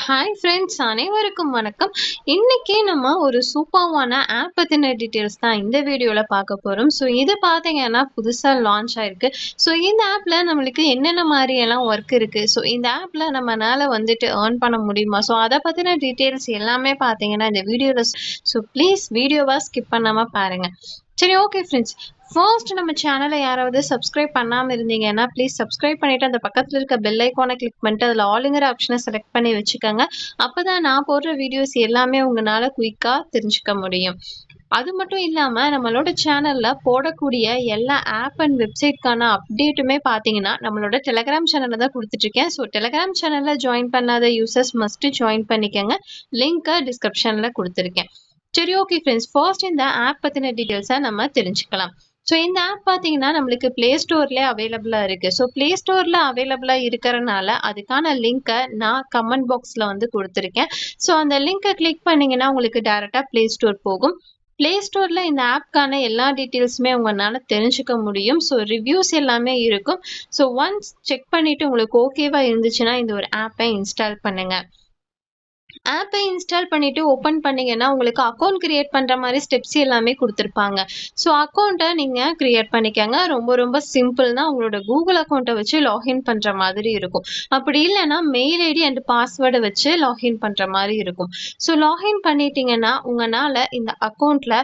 Hi friends, அனைவருக்கும் வணக்கம். இன்னைக்கு நம்ம ஒரு சூப்பர்வான ஆப் பத்தின டீட்டெயில்ஸ் தான் இந்த வீடியோல பார்க்க போறோம். ஸோ இது பார்த்தீங்கன்னா புதுசா லான்ச் ஆயிருக்கு. ஸோ இந்த ஆப்ல நம்மளுக்கு என்னென்ன மாதிரி எல்லாம் ஒர்க் இருக்கு, ஸோ இந்த ஆப்ல நம்மனால வந்துட்டு ஏர்ன் பண்ண முடியுமா, ஸோ அதை பத்தின டீட்டெயில்ஸ் எல்லாமே பார்த்தீங்கன்னா இந்த வீடியோல. ஸோ ப்ளீஸ் வீடியோவா ஸ்கிப் பண்ணாம பாருங்க. சரி, ஓகே ஃப்ரெண்ட்ஸ். ஃபர்ஸ்ட் நம்ம சேனலை யாராவது சப்ஸ்கிரைப் பண்ணாமல் இருந்தீங்கன்னா ப்ளீஸ் சப்ஸ்கிரைப் பண்ணிட்டு அந்த பக்கத்தில் இருக்க பெல் ஐக்கானை கிளிக் பண்ணிட்டு அதில் ஆளுங்கிற ஆப்ஷனை செலக்ட் பண்ணி வச்சுக்கோங்க. அப்போ தான் நான் போடுற வீடியோஸ் எல்லாமே உங்களால் குயிக்காக தெரிஞ்சுக்க முடியும். அது மட்டும் இல்லாமல் நம்மளோட சேனலில் போடக்கூடிய எல்லா ஆப் அண்ட் வெப்சைட்கான அப்டேட்டுமே பார்த்தீங்கன்னா நம்மளோட டெலகிராம் சேனலில் தான் கொடுத்துட்ருக்கேன். ஸோ டெலகிராம் சேனலில் ஜாயின் பண்ணாத யூசர்ஸ் மஸ்ட்டு ஜாயின் பண்ணிக்கோங்க. லிங்க்கை டிஸ்கிரிப்ஷனில் கொடுத்துருக்கேன். சரி, ஓகே ஃப்ரெண்ட்ஸ். ஃபர்ஸ்ட் இந்த ஆப் பற்றின டீட்டெயில்ஸை நம்ம தெரிஞ்சுக்கலாம். ஸோ இந்த ஆப் பார்த்தீங்கன்னா நம்மளுக்கு ப்ளே ஸ்டோர்லேயே அவைலபிளாக இருக்குது. ஸோ ப்ளே ஸ்டோரில் அவைலபிளாக இருக்கிறனால அதுக்கான லிங்க்கை நான் கமெண்ட் பாக்ஸில் வந்து கொடுத்துருக்கேன். ஸோ அந்த லிங்க்கை கிளிக் பண்ணிங்கன்னா உங்களுக்கு டேரெக்டாக ப்ளே ஸ்டோர் போகும். ப்ளே ஸ்டோரில் இந்த ஆப்க்கான எல்லா டீட்டெயில்ஸுமே உங்களால் தெரிஞ்சுக்க முடியும். ஸோ ரிவ்யூஸ் எல்லாமே இருக்கும். ஸோ ஒன்ஸ் செக் பண்ணிவிட்டு உங்களுக்கு ஓகேவாக இருந்துச்சுன்னா இந்த ஒரு ஆப்பை இன்ஸ்டால் பண்ணுங்கள். ஆப்பை இன்ஸ்டால் பண்ணிட்டு ஓப்பன் பண்ணீங்கன்னா உங்களுக்கு அக்கௌண்ட் கிரியேட் பண்ணுற மாதிரி ஸ்டெப்ஸ் எல்லாமே கொடுத்துருப்பாங்க. ஸோ அக்கௌண்ட்டை நீங்கள் கிரியேட் பண்ணிக்கங்க. ரொம்ப ரொம்ப சிம்பிள் தான். உங்களோட கூகுள் அக்கௌண்ட்டை வச்சு லாகின் பண்ணுற மாதிரி இருக்கும். அப்படி இல்லைன்னா மெயில் ஐடி அண்ட் பாஸ்வேர்டை வச்சு லாகின் பண்ணுற மாதிரி இருக்கும். ஸோ லாகின் பண்ணிட்டீங்கன்னா உங்களால் இந்த அக்கௌண்ட்டில்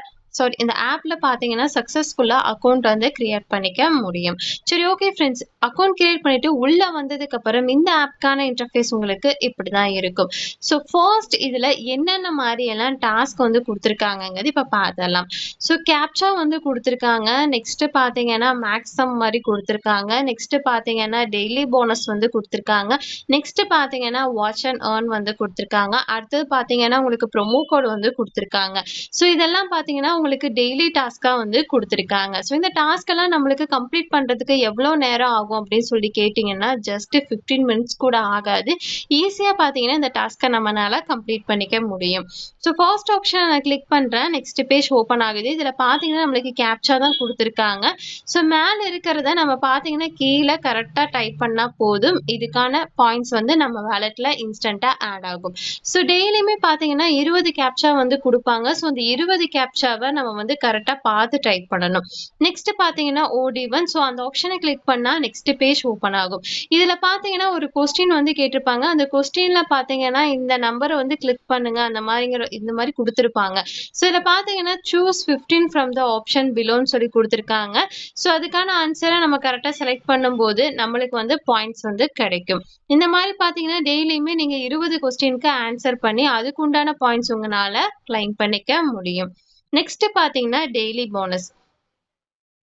இந்த ஆப்ல பார்த்தீங்கன்னா சக்ஸஸ்ஃபுல்லாக அக்கௌண்ட் வந்து கிரியேட் பண்ணிக்க முடியும். சரி, ஓகே ஃப்ரெண்ட்ஸ். அக்கௌண்ட் கிரியேட் பண்ணிட்டு உள்ள வந்ததுக்கு அப்புறம் இந்த ஆப்க்கான இன்டர்ஃபேஸ் உங்களுக்கு இப்படி தான் இருக்கும். ஸோ ஃபர்ஸ்ட் இதில் என்னென்ன மாதிரி எல்லாம் டாஸ்க் வந்து கொடுத்துருக்காங்கங்கிறது இப்போ பார்த்துடலாம். ஸோ கேப்சா வந்து கொடுத்துருக்காங்க. நெக்ஸ்ட் பார்த்தீங்கன்னா மேக்ஸம் மாதிரி கொடுத்துருக்காங்க. நெக்ஸ்ட் பார்த்தீங்கன்னா டெய்லி போனஸ் வந்து கொடுத்துருக்காங்க. நெக்ஸ்ட் பார்த்தீங்கன்னா வாட்ச் அண்ட் ஏர்ன் வந்து கொடுத்துருக்காங்க. அடுத்தது பார்த்தீங்கன்னா உங்களுக்கு ப்ரோமோ கோட் வந்து கொடுத்துருக்காங்க. ஸோ இதெல்லாம் பார்த்தீங்கன்னா உங்களுக்கு டெய்லி டாஸ்காக வந்து கொடுத்துருக்காங்க. ஸோ இந்த டாஸ்க் எல்லாம் நம்மளுக்கு கம்ப்ளீட் பண்ணுறதுக்கு எவ்வளோ நேரம் ஆகும் அப்படின்னு சொல்லி கேட்டிங்கன்னா ஜஸ்ட் 15 மினிட்ஸ் கூட ஆகாது. ஈஸியாக பார்த்தீங்கன்னா இந்த டாஸ்க்கை நம்மளால கம்ப்ளீட் பண்ணிக்க முடியும். ஸோ ஃபர்ஸ்ட் ஆப்ஷனை நான் கிளிக் பண்ணுறேன். நெக்ஸ்ட் பேஜ் ஓப்பன் ஆகுது. இதில் பார்த்தீங்கன்னா நம்மளுக்கு கேப்சா தான் கொடுத்துருக்காங்க. ஸோ மேலே இருக்கிறத நம்ம பார்த்தீங்கன்னா கீழே கரெக்டாக டைப் பண்ணால் போதும். இதுக்கான பாயிண்ட்ஸ் வந்து நம்ம வேலெட்டில் இன்ஸ்டண்ட்டாக ஆட் ஆகும். ஸோ டெய்லியுமே பார்த்தீங்கன்னா 20 கேப்சா வந்து கொடுப்பாங்க. ஸோ அந்த 20 கேப்சாவை நம்ம வந்து கரெக்டாக பார்த்து டைப் பண்ணணும். நெக்ஸ்ட் பார்த்தீங்கன்னா OD1. ஸோ அந்த ஆப்ஷனை கிளிக் பண்ணால் நெக்ஸ்ட் பேஜ் ஓப்பன் ஆகும். இதில் பார்த்தீங்கன்னா ஒரு கொஸ்டின் வந்து கேட்டிருப்பாங்க. அந்த கொஸ்டினில் பார்த்தீங்கன்னா இந்த நம்பரை வந்து கிளிக் பண்ணுங்க அந்த மாதிரிங்கிற இந்த மாதிரி கொடுத்துருப்பாங்க. ஸோ இதில் பார்த்தீங்கன்னா சூஸ் 15 ஃப்ரம் த ஆப்ஷன் பிலோன்னு சொல்லி கொடுத்துருக்காங்க. ஸோ அதுக்கான ஆன்சரை நம்ம கரெக்டாக செலக்ட் பண்ணும்போது நம்மளுக்கு வந்து பாயிண்ட்ஸ் வந்து கிடைக்கும். இந்த மாதிரி பார்த்தீங்கன்னா டெய்லியுமே நீங்கள் 20 கொஸ்டினுக்கு ஆன்சர் பண்ணி அதுக்கு உண்டான பாயிண்ட்ஸ் உங்களால் கிளைம் பண்ணிக்க முடியும். நெக்ஸ்ட் பார்த்தீங்கன்னா டெய்லி போனஸ்.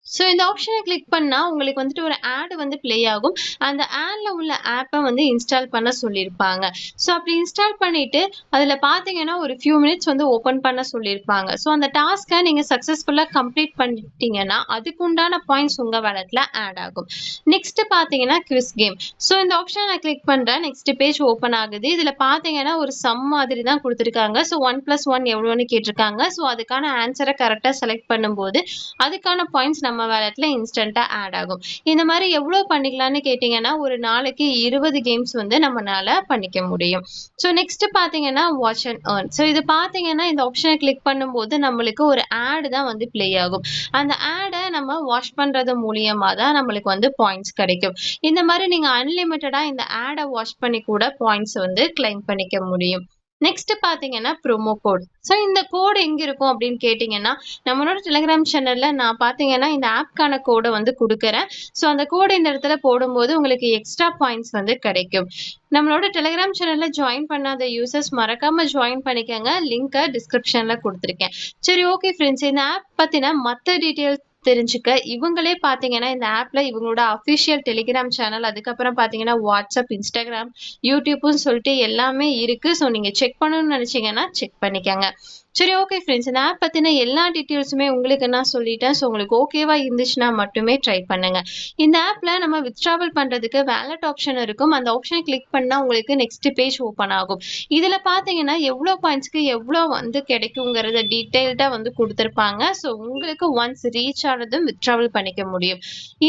ஸோ இந்த ஆப்ஷனை கிளிக் பண்ணால் உங்களுக்கு வந்துட்டு ஒரு ஆட் வந்து ப்ளே ஆகும். அந்த ஆடில் உள்ள ஆப்பை வந்து இன்ஸ்டால் பண்ண சொல்லியிருப்பாங்க. ஸோ அப்படி இன்ஸ்டால் பண்ணிவிட்டு அதில் பார்த்தீங்கன்னா ஒரு ஃபியூ மினிட்ஸ் வந்து ஓப்பன் பண்ண சொல்லியிருப்பாங்க. ஸோ அந்த டாஸ்க்கை நீங்கள் சக்ஸஸ்ஃபுல்லாக கம்ப்ளீட் பண்ணிட்டீங்கன்னா அதுக்கு உண்டான பாயிண்ட்ஸ் உங்கள் வேலெட்டில் ஆட் ஆகும். நெக்ஸ்ட் பார்த்தீங்கன்னா குவிஸ் கேம். ஸோ இந்த ஆப்ஷனை நான் கிளிக் பண்ணுறேன். நெக்ஸ்ட் பேஜ் ஓப்பன் ஆகுது. இதில் பார்த்தீங்கன்னா ஒரு சம் மாதிரி தான் கொடுத்துருக்காங்க. ஸோ 1+1 எவ்வளோன்னு கேட்டிருக்காங்க. ஸோ அதுக்கான ஆன்சரை கரெக்டாக செலக்ட் பண்ணும்போது அதுக்கான பாயிண்ட்ஸ் நம்ம வேலெட்ல இன்ஸ்டன்ட்டா ஆட் ஆகும். இந்த மாதிரி எவ்வளவு பண்ணிக்கலாம்னு கேட்டீங்கன்னா ஒரு நாளைக்கு 20 கேம்ஸ் வந்து நம்மளால பண்ணிக்க முடியும். ஸோ நெக்ஸ்ட் பாத்தீங்கன்னா வாட்ச் அண்ட் ஏர்ன். ஸோ இது பாத்தீங்கன்னா இந்த ஆப்ஷனை கிளிக் பண்ணும்போது நம்மளுக்கு ஒரு ஆட் தான் வந்து பிளே ஆகும். அந்த ஆடை நம்ம வாட்ச் பண்றது மூலியமா தான் நம்மளுக்கு வந்து பாயிண்ட்ஸ் கிடைக்கும். இந்த மாதிரி நீங்க அன்லிமிட்டடா இந்த ஆடை வாட்ச் பண்ணி கூட பாயிண்ட்ஸ் வந்து கிளைம் பண்ணிக்க முடியும். நெக்ஸ்ட் பாத்தீங்கன்னா ப்ரோமோ கோட். ஸோ இந்த கோடு எங்க இருக்கும் அப்படின்னு கேட்டீங்கன்னா நம்மளோட டெலிகிராம் சேனல்ல நான் பாத்தீங்கன்னா இந்த ஆப்க்கான கோடை வந்து கொடுக்குறேன். ஸோ அந்த கோடு இந்த இடத்துல போடும்போது உங்களுக்கு எக்ஸ்ட்ரா பாயிண்ட்ஸ் வந்து கிடைக்கும். நம்மளோட டெலிகிராம் சேனல்ல ஜாயின் பண்ணாத யூசர்ஸ் மறக்காம ஜாயின் பண்ணிக்கங்க. லிங்கை டிஸ்கிரிப்ஷன்ல கொடுத்துருக்கேன். சரி, ஓகே ஃப்ரெண்ட்ஸ். இந்த ஆப் பத்தின மற்ற டீட்டெயில்ஸ் தெரிஞ்சுக்க இவங்களே பார்த்தீங்கன்னா இந்த ஆப்ல இவங்களோட அஃபிஷியல் டெலிகிராம் சேனல், அதுக்கப்புறம் பார்த்தீங்கன்னா வாட்ஸ்அப், இன்ஸ்டாகிராம், யூடியூப்னு சொல்லிட்டு எல்லாமே இருக்கு. ஸோ நீங்க செக் பண்ணணும்னு நினைச்சீங்கன்னா செக் பண்ணிக்கங்க. சரி, ஓகே ஃப்ரெண்ட்ஸ். இந்த ஆப் பத்தின எல்லா டீட்டெயில்ஸுமே உங்களுக்கு நான் சொல்லிட்டேன். ஸோ உங்களுக்கு ஓகேவா இருந்துச்சுன்னா மட்டுமே ட்ரை பண்ணுங்க. இந்த ஆப்ல நம்ம வித்ட்ராவல் பண்றதுக்கு வாலெட் ஆப்ஷன் இருக்கும். அந்த ஆப்ஷனை கிளிக் பண்ணா உங்களுக்கு நெக்ஸ்ட் பேஜ் ஓப்பன் ஆகும். இதுல பார்த்தீங்கன்னா எவ்வளோ பாயிண்ட்ஸ்க்கு எவ்வளோ வந்து கிடைக்குங்கிறத டீட்டெயில்டா வந்து குடுத்திருப்பாங்க. ஸோ உங்களுக்கு ஒன்ஸ் ரீச் ஆனதும் வித்ட்ராவல் பண்ணிக்க முடியும்.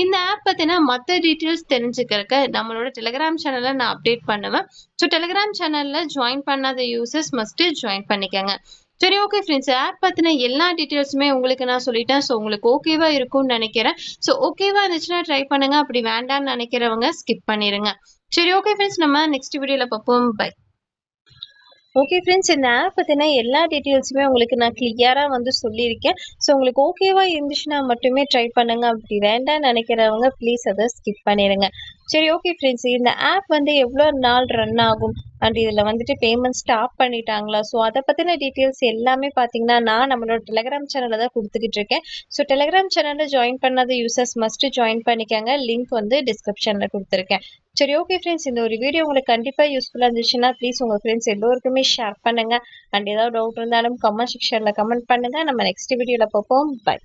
இந்த ஆப் பத்தின மத்த டீட்டெயில்ஸ் தெரிஞ்சுக்கிறதுக்கு நம்மளோட டெலிகிராம் சேனல்ல நான் அப்டேட் பண்ணுவேன். ஸோ டெலிகிராம் சேனல்ல ஜாயின் பண்ணாத யூசர்ஸ் மஸ்ட் ஜாயின் பண்ணிக்கங்க. சரி, ஓகே ஃப்ரெண்ட்ஸ். ஆப் பத்தின எல்லா டீட்டெயில்ஸுமே உங்களுக்கு நான் சொல்லிட்டேன். ஸோ உங்களுக்கு ஓகேவா இருக்கும்னு நினைக்கிறேன். ஸோ ஓகேவா இருந்துச்சுன்னா ட்ரை பண்ணுங்க. அப்படி வேண்டாம்னு நினைக்கிறவங்க ஸ்கிப் பண்ணிருங்க. சரி, ஓகே ஃப்ரெண்ட்ஸ். நம்ம நெக்ஸ்ட் வீடியோல பார்ப்போம். பை. ஓகே ஃப்ரெண்ட்ஸ், இந்த ஆப் பற்றின எல்லா டீட்டெயில்ஸுமே உங்களுக்கு நான் கிளியராக வந்து சொல்லியிருக்கேன். ஸோ உங்களுக்கு ஓகேவா இருந்துச்சுன்னா மட்டுமே ட்ரை பண்ணுங்க. அப்படி வேண்டாம்னு நினைக்கிறவங்க ப்ளீஸ் அதை ஸ்கிப் பண்ணிடுங்க. சரி, ஓகே ஃப்ரெண்ட்ஸ். இந்த ஆப் வந்து எவ்வளோ நாள் ரன் ஆகும் அண்ட் இதில் வந்துட்டு பேமெண்ட் ஸ்டாப் பண்ணிட்டாங்களா? ஸோ அதை பற்றின டீட்டெயில்ஸ் எல்லாமே பார்த்தீங்கன்னா நான் நம்மளோட டெலிகிராம் சேனலில் தான் கொடுத்துக்கிட்டு இருக்கேன். ஸோ டெலிகிராம் சேனலில் ஜாயின் பண்ணாத யூசர்ஸ் மஸ்ட்டு ஜாயின் பண்ணிக்கங்க. லிங்க் வந்து டிஸ்கிரிப்ஷனில் கொடுத்துருக்கேன். சரி, ஓகே ஃப்ரெண்ட்ஸ். இந்த ஒரு வீடியோ உங்களுக்கு கண்டிப்பாக யூஸ்ஃபுல்லாக இருந்துச்சுன்னா ப்ளீஸ் உங்கள் ஃப்ரெண்ட்ஸ் எல்லோருக்குமே ஷேர் பண்ணுங்க. அண்ட் ஏதாவது டவுட் இருந்தாலும் கமெண்ட் செக்ஷனில் கமெண்ட் பண்ணுங்க. நம்ம நெக்ஸ்ட் வீடியோவில் பார்ப்போம். பை.